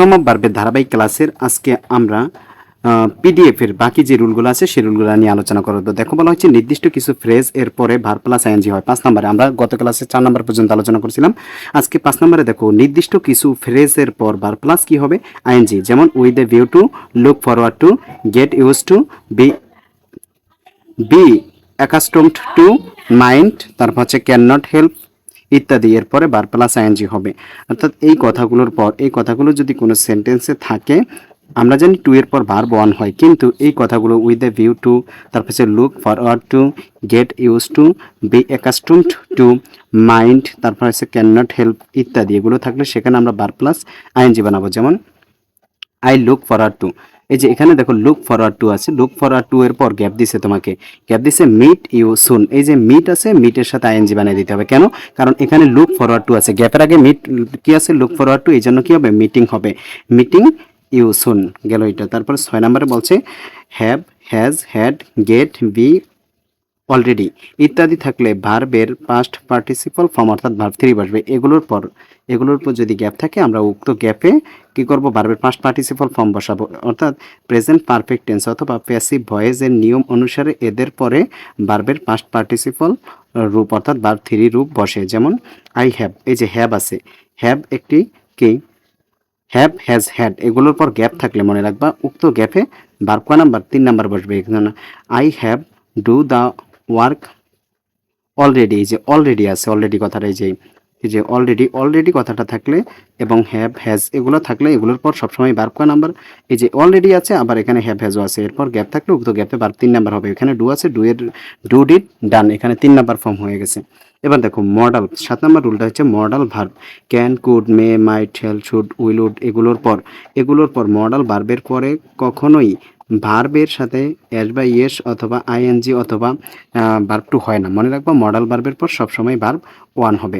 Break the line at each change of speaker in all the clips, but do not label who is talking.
Form of ভার্বের ধারাবাহিক ক্লাসের আজকে আমরা পিডিএফ এর বাকি যে রুলগুলো আছে সেই রুলগুলো নিয়ে আলোচনা করব। তো দেখো বলা হচ্ছে নির্দিষ্ট কিছু ফ্রেজ এর পরে ভার্ব প্লাস আইএনজি হয়। 5 নম্বরে আমরা গত ক্লাসে 4 নম্বর পর্যন্ত আলোচনা করেছিলাম। আজকে 5 নম্বরে দেখো নির্দিষ্ট কিছু ফ্রেজ এর পর ভার্ব প্লাস কি হবে আইএনজি, যেমন with a view to, look forward to, get used to, be accustomed to, mind, তারপর হচ্ছে ক্যান নট হেল্প ইত্যাদি এরপরে ভার্ব প্লাস আইএনজি হবে। অর্থাৎ এই কথাগুলোর পর এই কথাগুলো যদি কোনো সেন্টেন্সে থাকে, আমরা জানি টু এর পর ভার্ব ওয়ান হয়, কিন্তু এই কথাগুলো উইথ এ ভিউ টু, তারপর হচ্ছে look forward to, get used to, be accustomed to, mind, তারপর হচ্ছে ক্যান নট হেল্প ইত্যাদি এগুলো থাকলে সেখানে আমরা ভার্ব প্লাস আইএনজি বানাবো। যেমন আই লুক ফরওয়ার্ড টু, এই যে এখানে দেখো লুক ফরওয়ার্ড টু আছে, লুক ফরওয়ার্ড টু এর পর গ্যাপ দিছে, তোমাকে গ্যাপ দিছে মিট ইউ সুন, এই যে মিট আছে মিটের সাথে আইএনজি বানিয়ে দিতে হবে। কেন? কারণ এখানে লুক ফরওয়ার্ড টু আছে, গ্যাপের আগে মিট কি আছে, লুক ফরওয়ার্ড টু, এই জন্য কি হবে মিটিং হবে, মিটিং ইউ সুন গেল এটা। তারপর 6 নম্বরে বলছে have, has, had, get, be, already ইত্যাদি থাকলে ভার্বের পাস্ট পার্টিসিপল ফর্ম অর্থাৎ ভার্ব থ্রি বসবে। এগুলোর পর যদি গ্যাপ থাকে আমরা উক্ত গ্যাপে কি করব, ভার্বের পাস্ট পার্টিসিপল ফর্ম বসাবো। অর্থাৎ প্রেজেন্ট পারফেক্ট টেন্স অথবা প্যাসিভ ভয়েসের নিয়ম অনুসারে এদের পরে ভার্বের পাস্ট পার্টিসিপল রূপ অর্থাৎ ভার্ব থ্রি রূপ বসে। যেমন আই হ্যাভ, এই যে হ্যাভ আছে, হ্যাভ একটি কি, হ্যাভ, হ্যাজ, হ্যাড এগুলোর পর গ্যাপ থাকলে মনে রাখবা উক্ত গ্যাপে ভার্ব ক নাম্বার 3 নাম্বার বসবে। এখানে I have do the work already, এই যে অলরেডি আছে, অলরেডি কথাটা এই যে অলরেডি কথাটা থাকলে এবং হ্যাভ, হ্যাজ এগুলো থাকলে এগুলোর পর সবসময় ভার্ব ক নাম্বার, এই যে অলরেডি আছে আবার এখানে হ্যাভ, হ্যাজও আছে, এরপর গ্যাপ থাকলে উক্ত গ্যাপে ভার্ব 3 নাম্বার হবে। এখানে ডু আছে, ডু ডিড, ডান, এখানে 3 নাম্বার ফর্ম হয়ে গেছে। এবার দেখো মডাল 7 নাম্বার রুলটা হচ্ছে modal verb, can, could, may, might, shall, should, will, would এগুলোর পর মডাল ভার্বের পরে কখনোই ভার্বের সাথে এস বা ইয়েস অথবা আইএনজি অথবা ভার্ব টু হয় না। মনে রাখবা মডাল ভার্বের পর সবসময় ভার্ব ওয়ান হবে।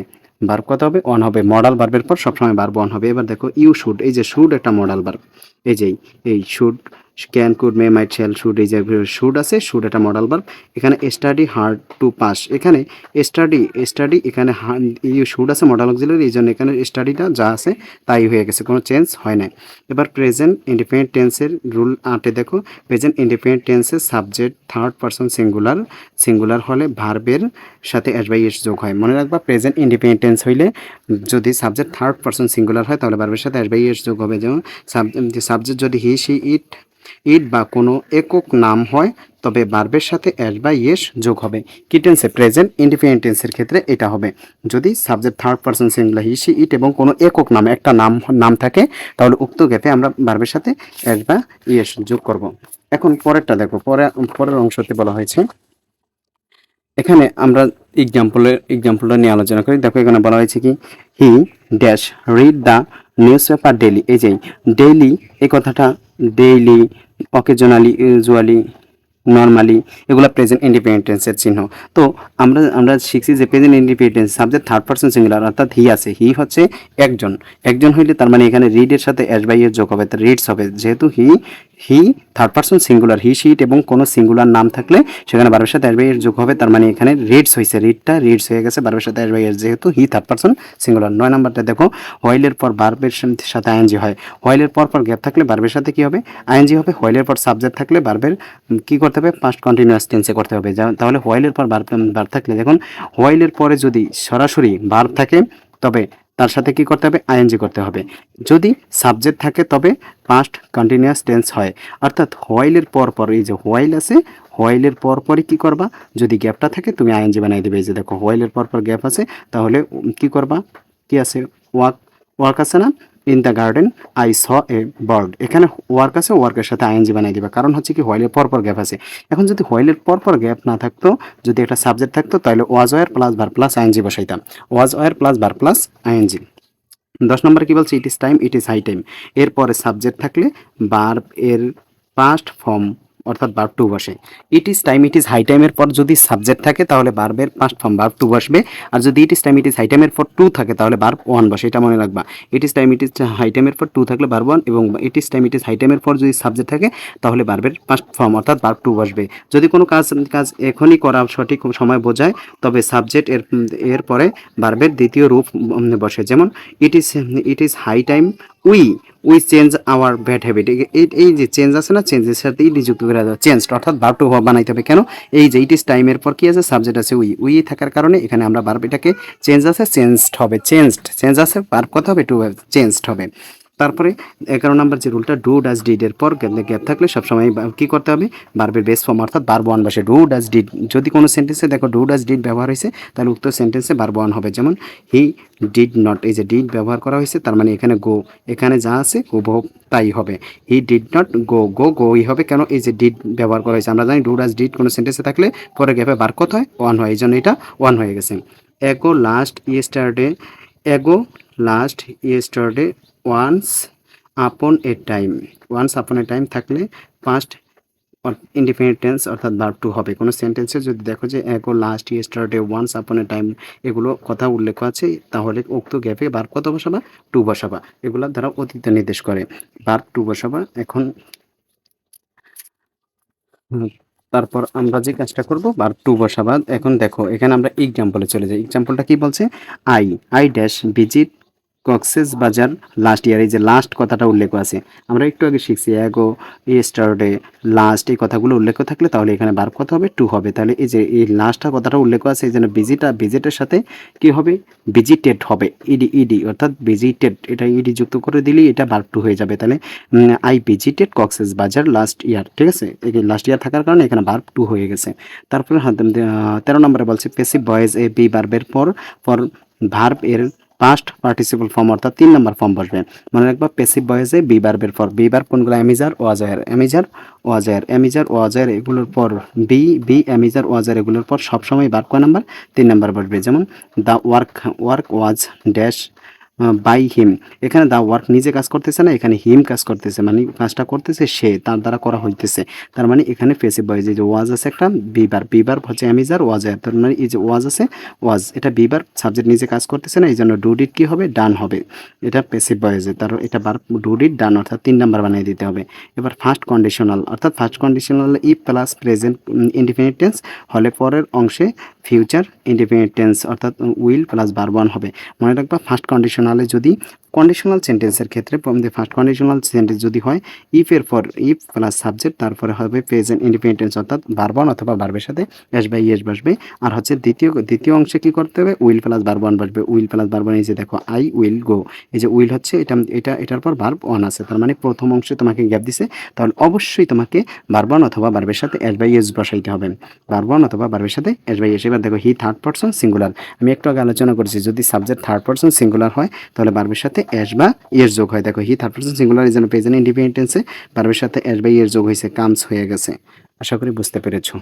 ভার্ব কত হবে? ওয়ান হবে। মডাল ভার্বের পর সবসময় ভার্ব ওয়ান হবে। এবার দেখো ইউ শুড, এই যে শুড একটা মডাল ভার্ব, এই যে এই should, can, could, may, might, shall, should, এই যে শুড আছে, শুড একটা মডাল ভার্ব। এখানে স্টাডি হার্ড টু পাস, এখানে স্টাডি এখানে ইউ শুড আছে মডাল অক্সিলারি, এই জন্য এখানে স্টাডিটা যা আছে তাই হয়ে গেছে, কোনো চেঞ্জ হয় না। এবার প্রেজেন্ট ইন্ডিপেন্ডেন্ট টেন্সের রুল 8 দেখো, প্রেজেন্ট ইন্ডিপেন্ডেন্ট টেন্সের সাবজেক্ট থার্ড পারসন সিঙ্গুলার হলে ভার্বের সাথে এস বাই এস যোগ হয়। মনে রাখবা প্রেজেন্ট ইন্ডিপেন্ডেন্ট টেন্স হইলে যদি সাবজেক্ট থার্ড পারসন সিঙ্গুলার হয় তাহলে ভার্বের সাথে এস বাই এস যোগ হবে। যেমন সাবজেক্ট যদি হি, সি, ইট বা কোনো একক নাম হয় তবে ভার্বের সাথে এস বাই এস যোগ হবে। কি টেন্সে? প্রেজেন্ট ইন্ডিপেন্ডেন্ট টেন্সের ক্ষেত্রে এটা হবে। যদি subject third person singular he, she, it এবং কোনো একক নাম একটা নাম থাকে তাহলে উক্ত গ্যাপে আমরা ভার্বের সাথে এস বা এস যোগ করব। এখন পরেরটা দেখো, পরের অংশতে বলা হয়েছে, এখানে আমরা এক্সাম্পলটা নিয়ে আলোচনা করি। দেখো এখানে বলা হয়েছে কি, he dash read the news paper daily, এই যে ডেইলি এই কথাটা ডেইলি, অকেজনালি, ইউজুয়ালি, নর্মালি এগুলো প্রেজেন্ট ইন্ডিপেন্ডেন্সের চিহ্ন। তো আমরা শিখছি যে present independence subject third person singular অর্থাৎ হি আছে, হি হচ্ছে একজন হইলে তার মানে এখানে রিডের সাথে এস বাই এর যোগ হবে, তার রিডস হবে। যেহেতু he third person singular, he, she, it এবং কোনো সিঙ্গুলার নাম থাকলে সেখানে ভার্বের সাথে এস বাই এর যোগ হবে, তার মানে এখানে রিডস হয়েছে, রিডস হয়ে গেছে ভার্বের সাথে এস বাই এর, যেহেতু হি থার্ড পারসন সিঙ্গুলার। 9 নাম্বারটা দেখো, হোয়াইলের পর ভার্বের সাথে আইএনজি হয়। হোয়াইলের পর গ্যাপ থাকলে ভার্বের সাথে কি হবে? আইএনজি হবে। হোয়াইলের পর সাবজেক্ট থাকলে ভার্বের কি করতে হবে? পাস্ট কন্টিনিউয়াস টেন্সে করতে হবে। তাহলে হোয়াইলের পর ভার্ব থাকলে, দেখুন হোয়াইলের পরে যদি সরাসরি ভার্ব থাকে তবে তার সাথে কি করতে হবে? আইএনজি করতে হবে। যদি সাবজেক্ট থাকে তবে পাস্ট কন্টিনিউয়াস টেন্স হয়। অর্থাৎ হোয়াইলের পর এই যে হোয়াইল আছে, হোয়াইলের পরই কি করবা? যদি গ্যাপটা থাকে তুমি আইএনজি বানাই দেবে। এই যে দেখো হোয়াইলের পর গ্যাপ আছে, তাহলে কি করবা? কি আছে? ওয়ার্ক আছে না, in the garden I saw a bird, এখানে ওয়ার্ক আছে, ওয়ার্কের সাথে আইএনজি বানিয়ে দিবা। কারণ হচ্ছে কি হোয়াইলের পর গ্যাপ আছে। এখন যদি হোয়াইলের পর গ্যাপ না থাকতো, যদি একটা সাবজেক্ট থাকতো তাহলে was were plus verb plus ING বসাইতাম, was were plus verb plus ING. 10 নম্বরে কি বলছে? It is time, it is high time. এরপরে সাবজেক্ট থাকলে ভার্ব এর পাস্ট ফর্ম অর্থাৎ ভার্ব টু বসে। It is time, it is high টাইমের পর যদি সাবজেক্ট থাকে তাহলে ভার্বের পাস্ট ফর্ম ভার্ব টু বসবে। আর যদি it is time, it is high টাইমের পর টু থাকে তাহলে ভার্ব ওয়ান বসে। এটা মনে রাখবা। It is time, it is high টাইমের পর টু থাকলে ভার্ব ওয়ান, এবং it is time, it is high টাইমের পর যদি সাবজেক্ট থাকে তাহলে ভার্বের পাস্ট ফর্ম অর্থাৎ ভার্ব টু বসবে। যদি কোনো কাজ এখনই করা সঠিক সময় বোঝায় তবে সাবজেক্ট এর পরে ভার্বের দ্বিতীয় রূপ বসে। যেমন it is high time we we change our bad habit, এই যে চেঞ্জ আছে না, চেঞ্জের সাথে ইডি যুক্ত করে দেওয়া চেঞ্জ, অর্থাৎ ভার্ব টু বানাইতে হবে। কেন? এই যে ইট ইজ টাইমের পর কি আছে, সাবজেক্ট আছে উই, উই থাকার কারণে এখানে আমরা ভার্ব এটাকে চেঞ্জ আছে চেঞ্জড হবে, চেঞ্জ আছে ভার্ব কথা হবে টু চেঞ্জড হবে। তারপরে 11 নম্বর যে রুলটা, ডু ডাজ ডিড এর পর গ্যাপ থাকলে সবসময় কি করতে হবে, ভার্বের বেস ফর্ম অর্থাৎ ভার্ব ওয়ান বসে। ডু ডাজ ডিড, যদি কোনো সেন্টেন্সে দেখো ডু ডাজ ডিড ব্যবহার হয়েছে তাহলে উক্ত সেন্টেন্সে ভার্ব ওয়ান হবে। যেমন হি ডিড নট, এই যে ডিড ব্যবহার করা হয়েছে তার মানে এখানে গো, এখানে যা আছে হুবহু তাই হবে। হি ডিড নট গোই হবে। কেন? এই যে ডিড ব্যবহার করা হয়েছে, আমরা জানি ডু ডাজ ডিড কোনো সেন্টেন্সে থাকলে পরে গ্যাপে ভার্ব কত হয়, ওয়ান হয়, এই জন্য এটা ওয়ান হয়ে গেছে। Ago last yesterday, ago last yesterday, once upon a time, once upon a time থাকলে পাস্ট ইনডিফিনিট টেন্স অর্থাৎ ভার্ব টু হবে। কোনো সেন্টেন্সে যদি দেখো যে এগো last yesterday once upon a time এগুলো কথা উল্লেখ আছে, তাহলে উক্ত গ্যাপে ভার্ব কত বসাবা, টু বসাবা। এগুলোর দ্বারা অতীতে নির্দেশ করে, ভার্ব টু বসাবা। এখন তারপর আমরা যে কাজটা করব, ভার্ব টু বসাবা। এখন দেখো এখানে আমরা এক্সাম্পলে চলে যাই। এক্সাম্পলটা কি বলছে, আই ড্যাশ ভিজিট কক্সেস বাজার লাস্ট ইয়ার, এই যে লাস্ট কথাটা উল্লেখ আছে, আমরা একটু আগে শিখছি এগো ইয়েস্টারডে লাস্ট, এই কথাগুলো উল্লেখ থাকলে তাহলে এখানে ভার্ব কত হবে, টু হবে। তাহলে এই যে এই লাস্টটা কথাটা উল্লেখ আছে, এই জন্য ভিজিটের সাথে কি হবে, ভিজিটেড হবে, ইডি অর্থাৎ ভিজিটেড, এটা ইডি যুক্ত করে দিলেই এটা ভার্ব টু হয়ে যাবে। তাহলে আই ভিজিটেড কক্সেস বাজার লাস্ট ইয়ার, ঠিক আছে, এই লাস্ট ইয়ার থাকার কারণে এখানে ভার্ব টু হয়ে গেছে। তারপরে 13 নম্বরে বলছে প্যাসিভ ভয়েস এ বি ভার্বের পর ভার্ব এর পাস্ট পার্টিসিপল ফর্ম অর্থাৎ 3 নম্বর ফর্ম বসবে। মনে রাখবা প্যাসিভ ভয়েসে বি ভার্বের পর, বি ভার্ব কোনগুলো, অ্যামিজার ওয়াজার এগুলোর পর বি অ্যামিজার ওয়াজার এগুলোর পর সবসময় ভার্ব কয় নাম্বার, 3 নাম্বার বসবে। যেমন the work was dash by him, এখানে দা ওয়ার্ক নিজে কাজ করতেছে না, এখানে হিম কাজ করতেছে, মানে কাজটা করতেছে সে, তার দ্বারা করা হইতেছে। তার মানে এখানে প্যাসিভ ভয়েস, এই যে ওয়াজ আছে একটা বিবার হচ্ছে অ্যামিজার ওয়াজার, তার মানে এই যে ওয়াজ আছে ওয়াজ, এটা বিবার সাবজেক্ট নিজে কাজ করতেছে না, এই জন্য ডু ডিড কি হবে, ডান হবে। এটা প্যাসিভ ভয়েসে, তার এটা ভার্ব ডু ডিড ডান অর্থাৎ 3 নাম্বার বানিয়ে দিতে হবে। এবার ফার্স্ট কন্ডিশনাল, অর্থাৎ first conditional if plus present indefinite tense হলে পরের অংশে ফিউচার ইনডিফিনিট টেন্স অর্থাৎ উইল প্লাস ভার্ব ওয়ান হবে। মনে রাখবা ফার্স্ট কন্ডিশনালে যদি কন্ডিশনাল সেন্টেন্সের ক্ষেত্রে ফার্স্ট কন্ডিশনাল সেন্টেন্স যদি হয় ইফের পর ইফ প্লাস সাবজেক্ট, তারপরে হবে প্রেজেন্ট ইনডিফিনিট টেন্স অর্থাৎ ভার্ব ওয়ান অথবা ভার্বের সাথে এস বাই ইয়েস বসবে। আর হচ্ছে দ্বিতীয় অংশে কি করতে হবে, উইল প্লাস ভার্ব ওয়ান বসবে। উইল প্লাস ভার্ব ওয়ান, এই যে দেখো আই উইল গো, এই যে উইল হচ্ছে এটার পর ভার্ব ওয়ান আছে, তার মানে প্রথম অংশে তোমাকে গ্যাপ দিছে, তাহলে অবশ্যই তোমাকে ভার্ব ওয়ান অথবা ভার্বের সাথে এস বাই ইয়েস বসাইতে হবে, ভার্ব ওয়ান অথবা ভার্বের সাথে এস বাই ইয়েস। এবার দেখো হি থার্ড পারসন সিঙ্গুলার, আমি একটু আগে আলোচনা করেছি যদি সাবজেক্ট থার্ড পারসন সিঙ্গুলার হয় তাহলে ভার্বের সাথে এস বা ইয়েস যোগ হয়। দেখো হি থার্ড পারসন সিঙ্গুলার এই জন্য প্রেজেন্ট ইনডিফিনিট টেন্সে ভার্বের সাথে এস বাই ইয়েস যোগ হয়েছে, কামস হয়ে গেছে। আশা করি বুঝতে পেরেছো।